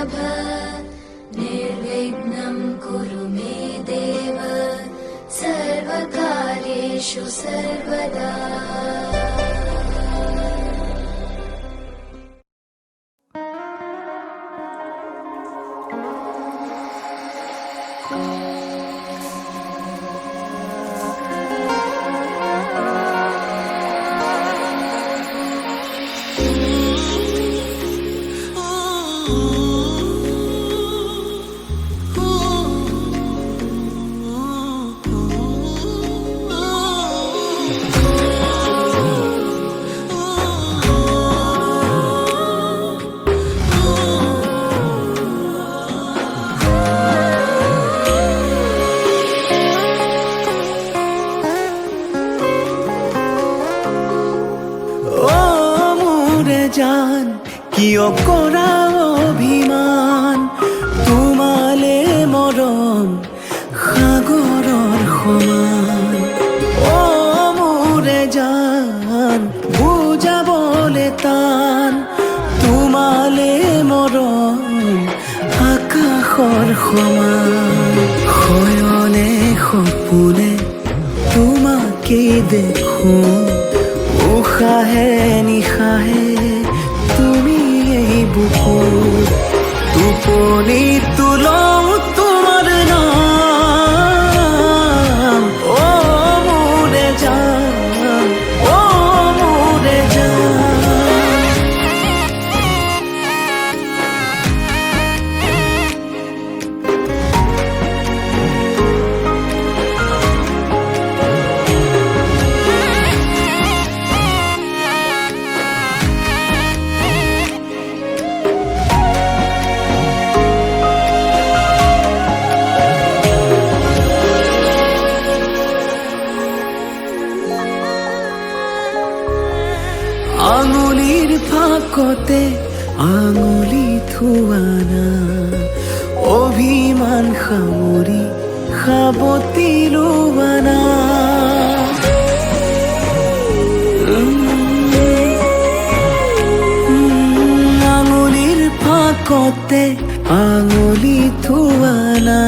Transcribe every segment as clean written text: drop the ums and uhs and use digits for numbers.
वल्लभ निर्विघ्नं कुरु मे देव सर्वकार्येषु सर्वदा। জান কিয় কৰা অভিমান তোমালে মৰম সাগৰৰ সমান। অ মোৰে জান বুজাবলে টান তোমালে মৰম আকাশৰ সমান। শয়নে সপোনে তোমাকেই দেখো উশাহে নিশাহে তুমি এই বুকুত। টোপনি তুলও তোমাৰ নাম অ মোৰে জান অ মোৰে জান। আঙুলিৰ ফাকতে আঙুলি থোৱানা অভিমান সামৰি সাবতি লোৱানা। আঙুলিৰ ফাকতে আঙুলি থোৱানা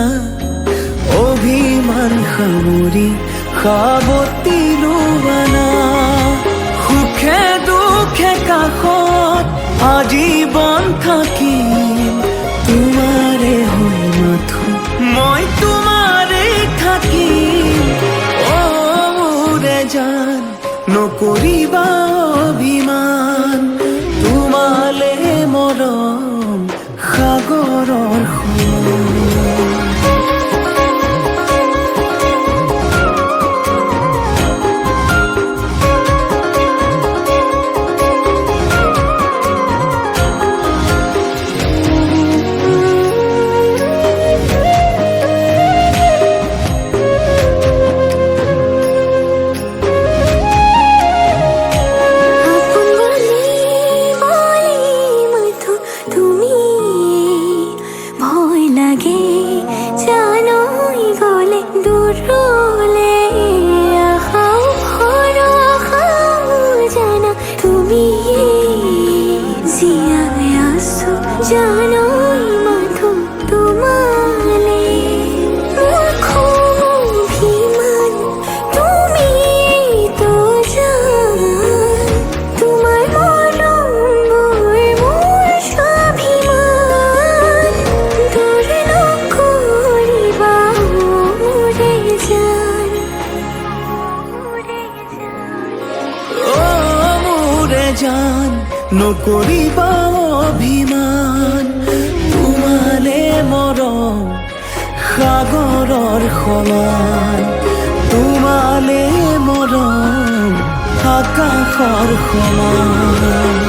অভিমান সামৰি সাবতি লোৱানা। সুখে দুখে কাষত আজীৱন থাকিম তোমাৰে হৈ মাথো মই তোমাৰে থাকিম। অ মোৰে জান নকৰিবা অভিমান তোমালে মৰম সাগৰৰ সমান। জান নকৰিবা অভিমান তোমালে মৰম সাগৰৰ সমান। তোমালে মৰম আকাশৰ সমান।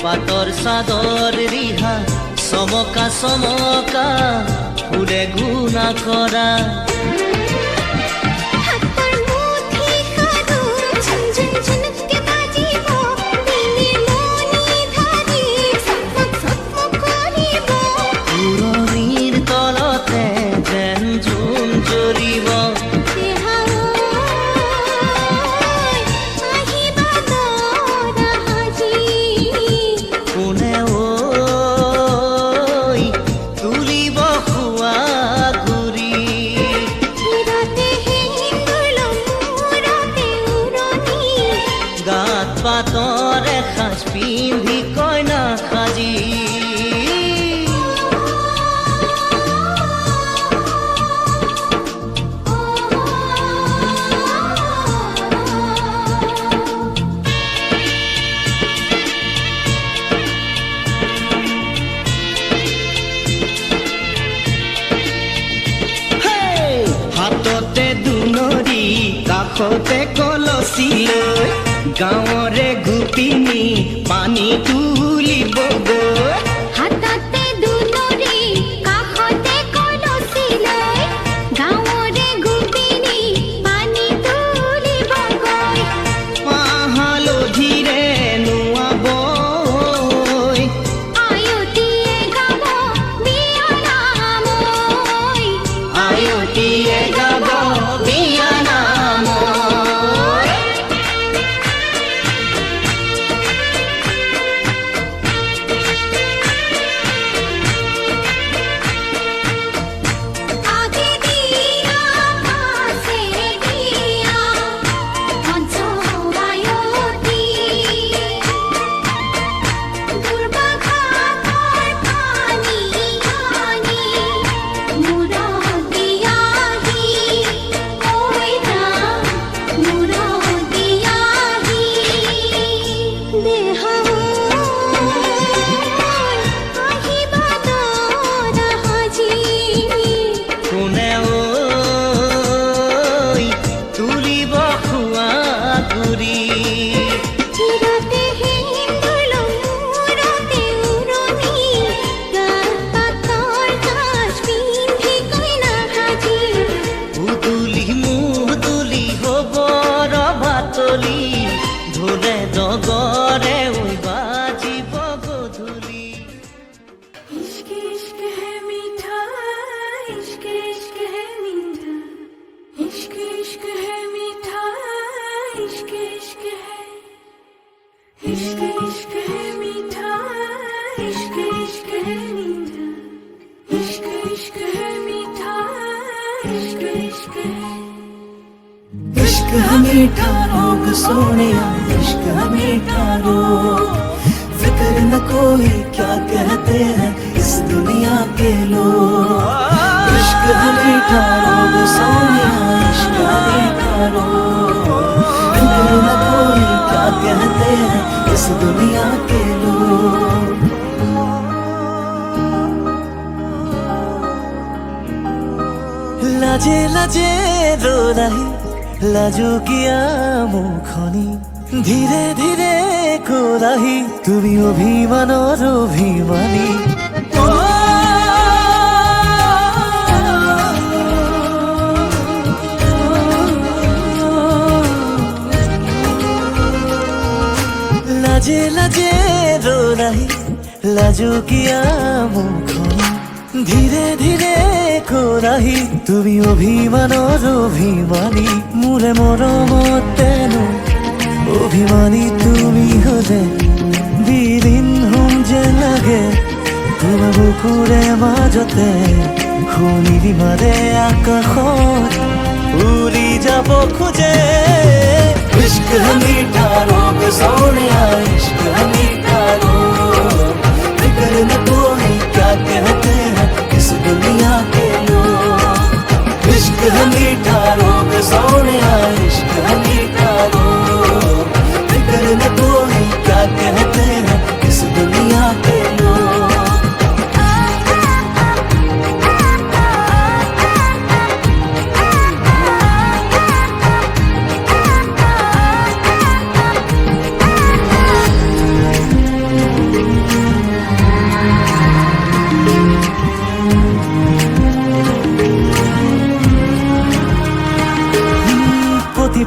পাটৰ চাদৰ ৰিহা চমকা চমকা ফুলে গুণা কৰা পুৰণিৰ তলতে যেন জোন জৰিব পাতৰে সাজ পিন্ধি কইনা সাজি হাততে দুনৰি কাষতে কলচি লৈ গাঁৱৰে গোপিনী পানী তুলিব গৈ হাততে দুনৰি কাষতে কলচি লৈ গাঁৱৰে গোপিনী পানী তুলিব গৈ হালধিৰে নোৱাব আয়তীয়ে গাব বিয়ানাম আয়তীয়ে গাব বিয়ানাম ধরে ডগরে ওই বাজিব গধূলি इश्क इश्क है मीठा इश्क इश्क है मीठा इश्क इश्क है मीठा इश्क इश्क है इश्क इश्क है मीठा इश्क इश्क है मीठा इश्क इश्क है मीठा इश्क इश्क है इश्क है मीठा रोग सोनिया इश्क है मीठा रोग फिक्र न कोई क्या कहते हैं इस दुनिया के लोग इश्क है मीठा रोग सोनिया इश्क है मीठा रोग फिक्र न कोई क्या कहते हैं इस दुनिया के लोग लाजे लाजे रो रही लाजो किया मुखनी ধীরে ধীরে কোলাহি তুমি অভিমানৰ অভিমানী লাজে লাজে ৰোলাহি লাজুকীয়া মুখখন ধীৰে ধীৰে কোলাহি তুমি অভিমানৰ অভিমানী মোৰে মৰমতেনো অভিমানী তুমি হলে বিলীন হম যে লাগে তোমাৰ বুকুৰে মাজতে শুনিবি মাৰে আকাশত উৰি যাব খোজে इश्क है मीठा रोग सोनिया इश्क है मीठा रोग फिक्र न कोई क्या कहते हैं इस दुनिया के लोग इश्क है मीठा रोग सोनिया इश्क है मीठा रोग फिक्र न कोई क्या कहते हैं इस दुनिया के लोग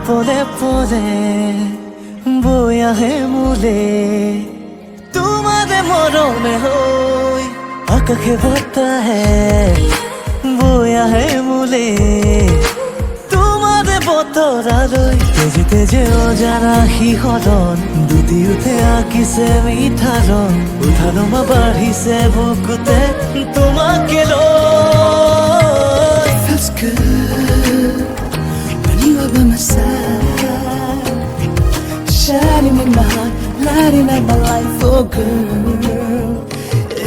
পলে পলে বৈ আহে মোলে তোমাৰে মৰমে হৈ আকাশে বতাহে বৈ আহে মোলে তোমাৰে বতৰালৈ তেজে তেজে অজানা শিহৰণ দুটি উঠে আঁকিছে মিঠা ৰং উঠানমা বাঢ়িছে বুকুতে তোমাকে লৈ Feels good when you are by my side, shining in my heart, lighting up my life, oh girl,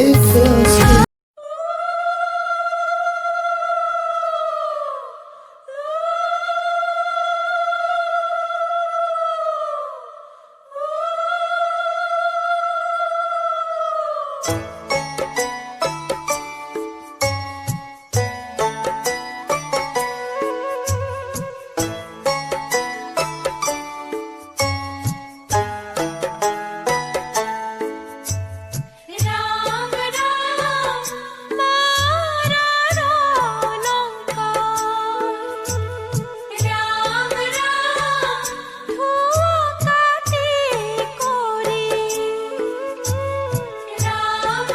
it feels good. Ram Ram मारा रोनका राम राम धुआकाते कोरे राम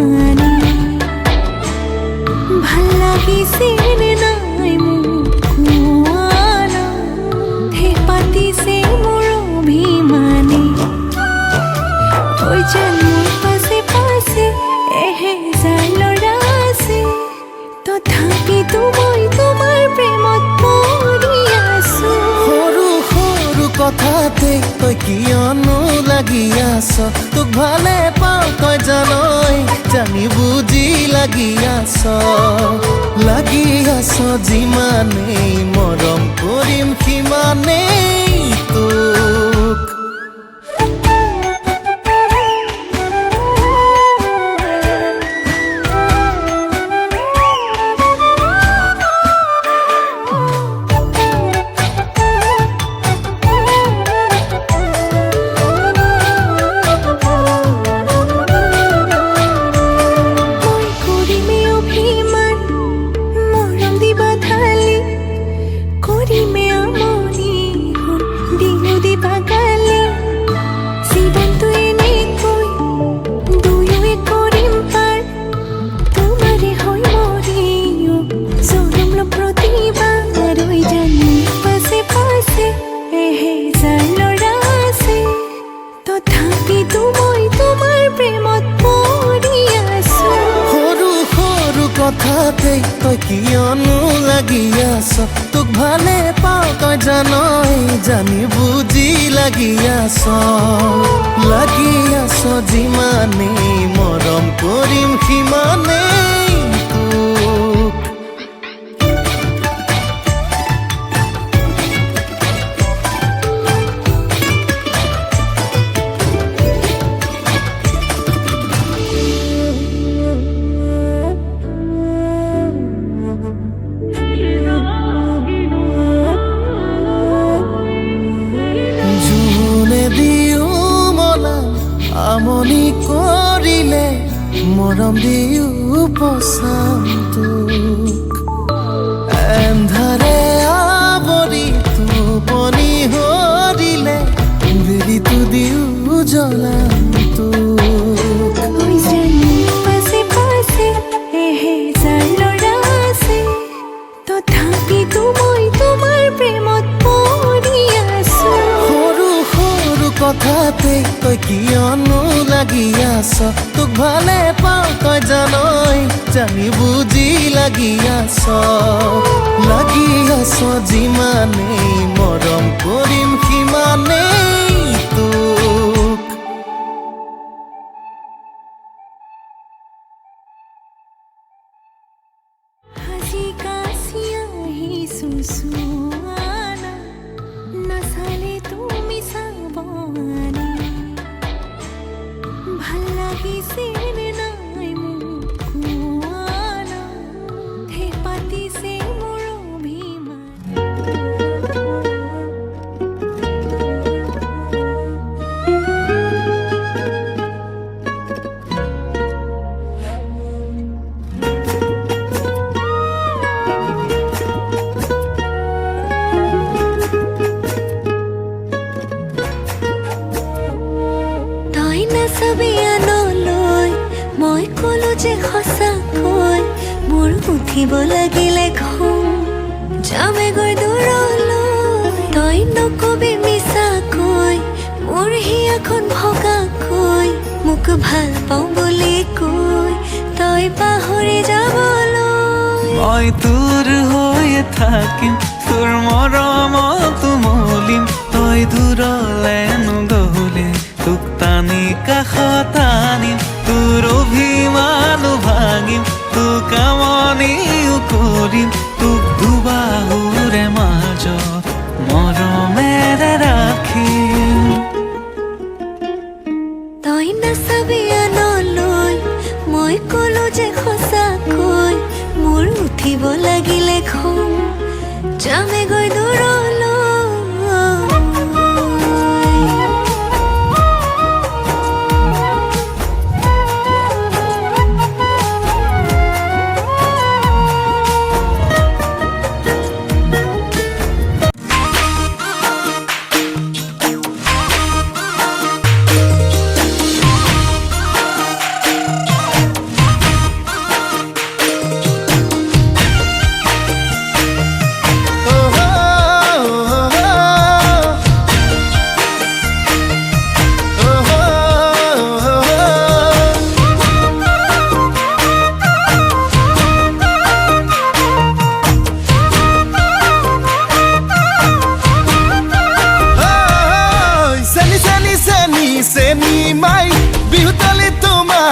আনি ভাল লাগিছে নে নাই মোক কোৱানা হে পাতিছে মোৰ অভিমানে ঐ যেন মোৰ পাছে পাছে এহেজাৰ ল'ৰা আছে তথাপিতো মই তোমাৰ প্ৰেমত পৰি আছো সৰু সৰু কথাতে তই কিয়নো লাগি আছ তোক ভালে পাওঁ তই জানই জানি বুজি লাগি আছ যিমানেই মৰম কৰিম সিমানেই তোক কথাতে তই কিয়নো লাগি আছ তোক ভালে পাওঁ তই জানই জানি বুজি লাগি আছ যিমানেই মৰম কৰিম সিমানেই তোক আমনি কৰিলে মৰম দিও পচাম তোক এন্ধাৰে আৱৰি টোপনি হৰিলে বেলিটো দিও জ্বলাম তোক তথাপিতো মই তোমাৰ প্ৰেমত পৰি আছো সৰু সৰু কথাতে তই কিয়নো লাগি আছ তোক ভালে পাওঁ তই জানই জানি বুজি লাগি আছ যিমানেই মৰম কৰিম সিমানেই তোক হাজি কাছি আহিছো চুৱানা নাচালে তুমি চাবনি ভাল লাগিছে নে নাই মোক কোৱানা হে পাতিছে মোৰ অভিমান মই কলো যে সঁচাকৈ মোৰ উঠিব লাগিলে ঘুম যামেগৈ দূৰলৈ তই নকবি মিছাকৈ মোৰ হিয়াখন ভগাকৈ মোক ভাল পাওঁ বুলি কৈ তই পাহৰি যাবলৈ মই তোৰ হৈয়ে থাকিম তোৰ মৰমত মলিম তই দূৰলে নগ'লে তোক টানি কাষত আনিম তোৰ অভিমান ভাঙিম তোক আমনিও কৰিম তোক দুবাহুৰে মাজত মৰমেৰে ৰাখিম তই নাচাবি আনলৈ মই কলো যে সঁচাকৈ মোৰ উঠিব লাগিলে ঘুম যামেগৈ দূৰলৈ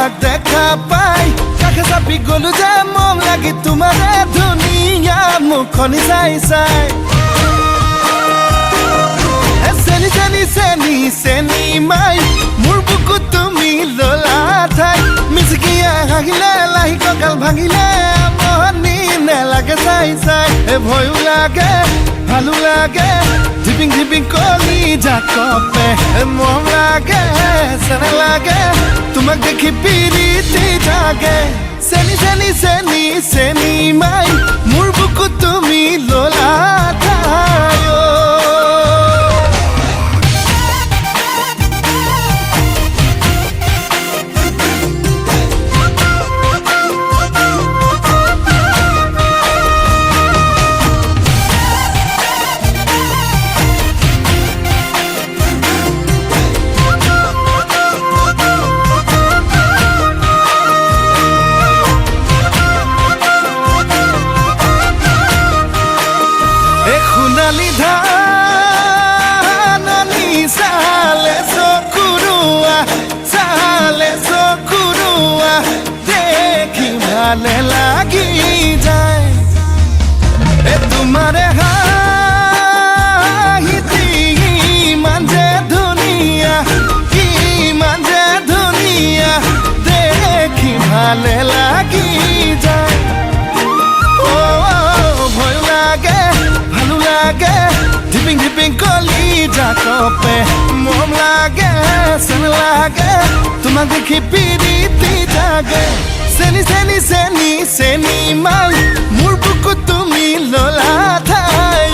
তোমাক দেখা পাই কাষে চাপি গলো যে মন লাগি তোমাৰে ধুনীয়া মুখনি চাই চাই চেনি চেনি চেনি চেনি মাই মোৰ বুকুত তুমি ললা ঠাই মিচিকিয়া হাঁহিলে লাহি কঁকাল ভাঙিলে আমনি নেলাগে চাই চাই ভয়ো লাগে ভালো লাগে ঝিপিং ঝিপিং কলি জাকপে মৰম লাগে চেনে লাগে তোমাক দেখি পিৰিতি জাগে চেনি চেনি চেনি চেনি মাই মোৰ বুকুত তুমি ললা ঠাই ভালে লাগি যায় তোমাৰে হাঁহিতি ইমান যে ধুনীয়া ইমান যে ধুনীয়া দেখি ভালে লাগি যায় ভয় লাগে ভালো লাগে ধিপিং ধিপিং কলি জাকপে মৰম লাগে চেন লাগে তোমাক দেখি পিৰিতি জাগে চেনি চেনি চেনি চেনি মাই মোৰ বুকুত তুমি ললা ঠাই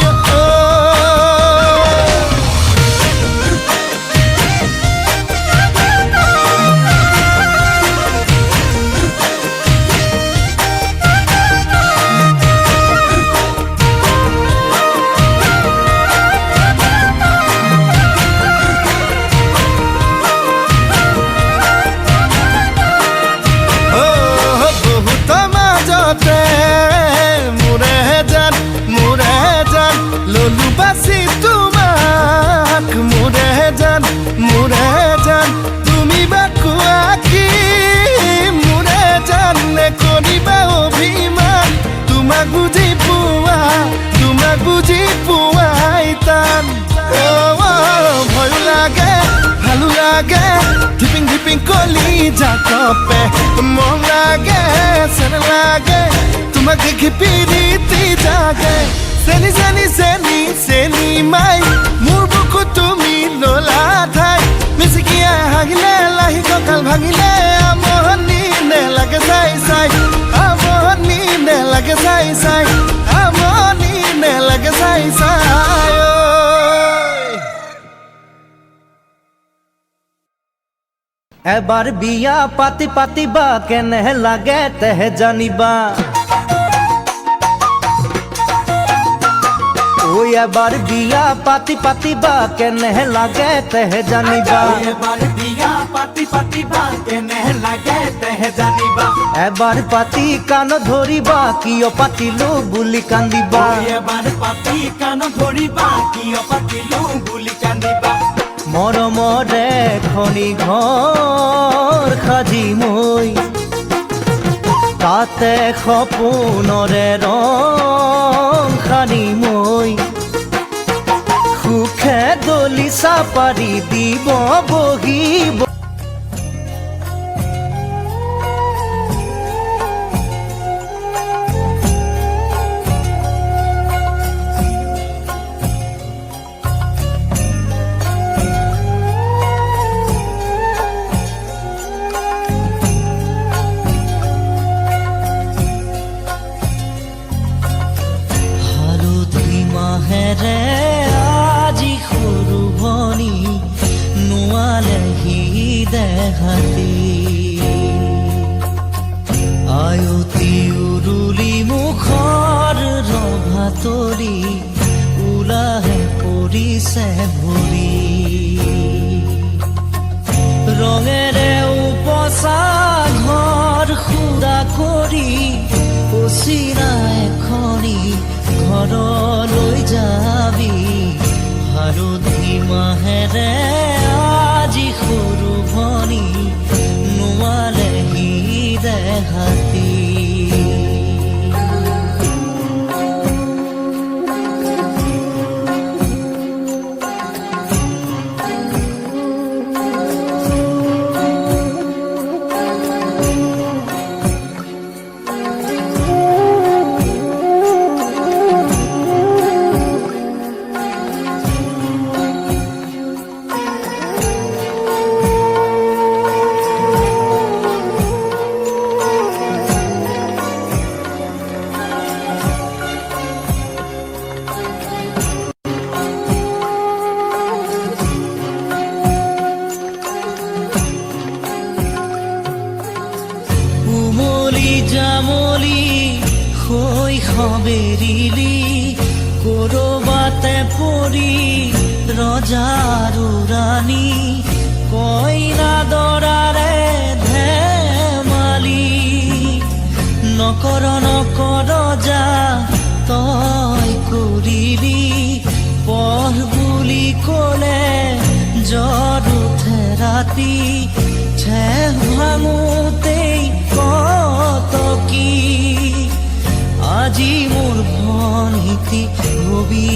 ললু বাসি তোমাক মোৰে জান তুমি বা কোৱা কি মোৰে জান কৰিবা অভিমান তোমাক বুজি পোৱাই টান ভয় লাগে ভালো লাগে ধিপিং ধিপিং কলি জাকপে মন লাগে চেন লাগে তোমাক দেখি পিৰিতি জাগে চেনি চেনি চেনি চেনি মাই মোৰ বুকুত তুমি ললা ঠাই মিচিকিয়া হাঁহিলে লাহি কঁকাল ভাঙিলে আমনি নেলাগে চাই চাই আমনি নেলাগে চাই চাই আমনি নেলাগে চাই চাই এবাৰ বিয়া পাতি পাতিবা কেনে লাগে তেহে জানিবা এবাৰ বিয়া পাতি পাতিবা কেনে লাগে তেহে জানিবা এবাৰ বিয়া পাতি পাতিবা কেনে লাগে তেহে জানিবা এবাৰ পাতি কাণ ধৰিবা কিয় পাতিলো বুলি কান্দিবা এবাৰ পাতি কাণ ধৰিবা কিয় পাতিলো বুলি কান্দিবা মৰমৰে খনি ঘৰ সাজি মই তাতে সপোনৰে ৰং সানি মই সুখে দলিচা পাৰি দিব বহিব আজি সৰু ভনী নোৱালেহি দেখাতি আয়তি উৰুলি মুখৰ ৰভা তৰি ওলাহে পৰিছে ভৰি ৰঙেৰে উপচা ঘৰ খুৰা কৰি পচিৰা এখনি ঘৰলৈ যাবি হালধি মাহেৰে আজি সৰু ভনী নোৱালে হাতী উমলি জামলি শৈশৱেৰিলি কৰবাতে পৰি ৰজাৰো ৰাণী কইনা দৰাৰে ধেমালি নকৰ নকৰ যা তই কৰিলি পঢ় বুলি ক'লে জ্বৰ উঠে ৰাতি ঠেহ ভাঙোতেই কত কি আজি মোৰ ভনীতি হবি